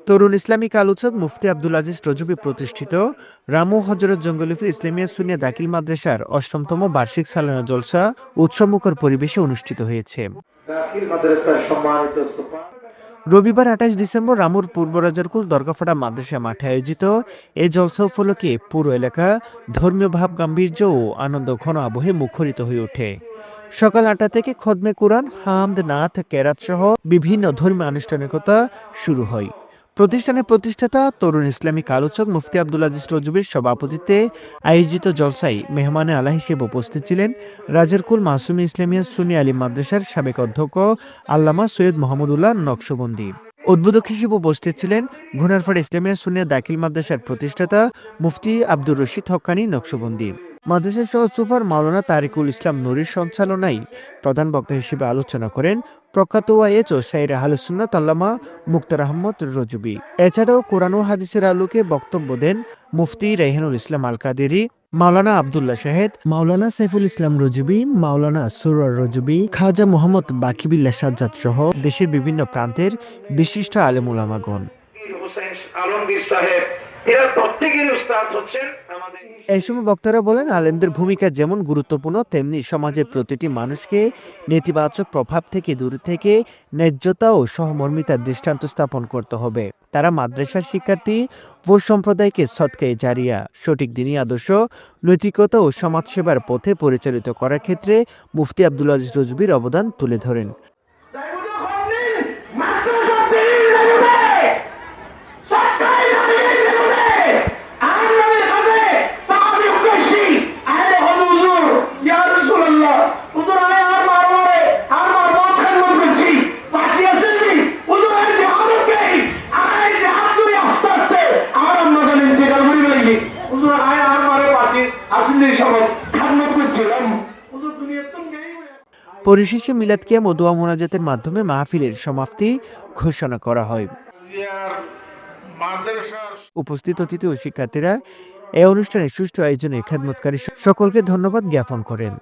তরুণ Islamic আলোচক মুফতি আব্দুল আজিজ রজবী প্রতিষ্ঠিত রামু হজরত জঙ্গলিফির ইসলামিয়া সুন্নিয়া দাখিল মাদ্রাসার অষ্টমতম বার্ষিক সালানা জলসা উৎসবমুখর পরিবেশে অনুষ্ঠিত হয়েছে। রবিবার ২৮ ডিসেম্বর রামুর পূর্ব রাজারকুল দরগাফাড়া মাদ্রাসা মাঠে আয়োজিত এই জলসা উপলক্ষে পুরো এলাকা ধর্মীয় ভাব গাম্ভীর্য ও আনন্দ ঘন আবহে মুখরিত হয়ে ওঠে। সকাল ৮টা থেকে খদমে কুরআন, হামদ, নাথ, কেরাত সহ বিভিন্ন ধর্মীয় আনুষ্ঠানিকতা শুরু হয়। প্রতিষ্ঠানের প্রতিষ্ঠাতা তরুণ ইসলামিক আলোচক মুফতি আব্দুল আজিজ রজবীর সভাপতিত্বে আয়োজিত জলসায় মেহমানে আলা হিসেবে উপস্থিত ছিলেন রাজারকুল মাসুমি ইসলামিয়া সুন্নি আলিম মাদ্রাসার সাবেক অধ্যক্ষ আল্লামা সৈয়দ মোহাম্মদুল্লাহ নকশবন্দি। উদ্বোধক হিসেবে উপস্থিত ছিলেন ঘুনারপাড় ইসলামিয়া সুন্নিয়া দাখিল মাদ্রাসার প্রতিষ্ঠাতা মুফতি আব্দুর রশিদ হক্কানি নকশবন্দি। মাদ্রাসা সহ সুপার মাওলানা তারিকুল ইসলাম নুরীর সঞ্চালনায় প্রধান বক্তা হিসেবে আলোচনা করেন প্রখ্যাত ওয়াইজ ও শাইর আহলে সুন্নাত আল্লামা মুক্তার আহমদ রজবী। এছাড়াও কোরআন ও হাদিসের আলোকে বক্তব্য দেন মুফতি রেহানুল ইসলাম আল কাদেরী, মাওলানা আব্দুল্লাহ শাহেদ, মাওলানা সাইফুল ইসলাম রজবী, মাওলানা সুরর রজবী, খাজা মোহাম্মদ বাকিবিল্লাহ সাজ্জাদ সহ দেশের বিভিন্ন প্রান্তের বিশিষ্ট আলেম উলামাগণ। এই সময় বক্তারা বলেন, আলেমদের ভূমিকা যেমন গুরুত্বপূর্ণ, তেমনি সমাজের প্রতিটি মানুষকে নেতিবাচক প্রভাব থেকে দূরে থেকে ন্যায্যতা ও সহমর্মিতার দৃষ্টান্ত স্থাপন করতে হবে। তারা মাদ্রাসার শিক্ষার্থী ও সম্প্রদায়কে সদকায়ে জারিয়া, সঠিক দিনী আদর্শ, নৈতিকতা ও সমাজসেবার পথে পরিচালিত করার ক্ষেত্রে মুফতি আব্দুল আজিজ রজবীর অবদান তুলে ধরেন। পরিশেষে মিলাদ কিয়াম ও দোয়া মোনাজাতের মাধ্যমে মাহফিলের সমাপ্তি ঘোষণা করা হয়। উপস্থিত অতিথি ও শিক্ষার্থীরা এই অনুষ্ঠানে সুষ্ঠু আয়োজনে খেদমতকারী সকলকে ধন্যবাদ জ্ঞাপন করেন।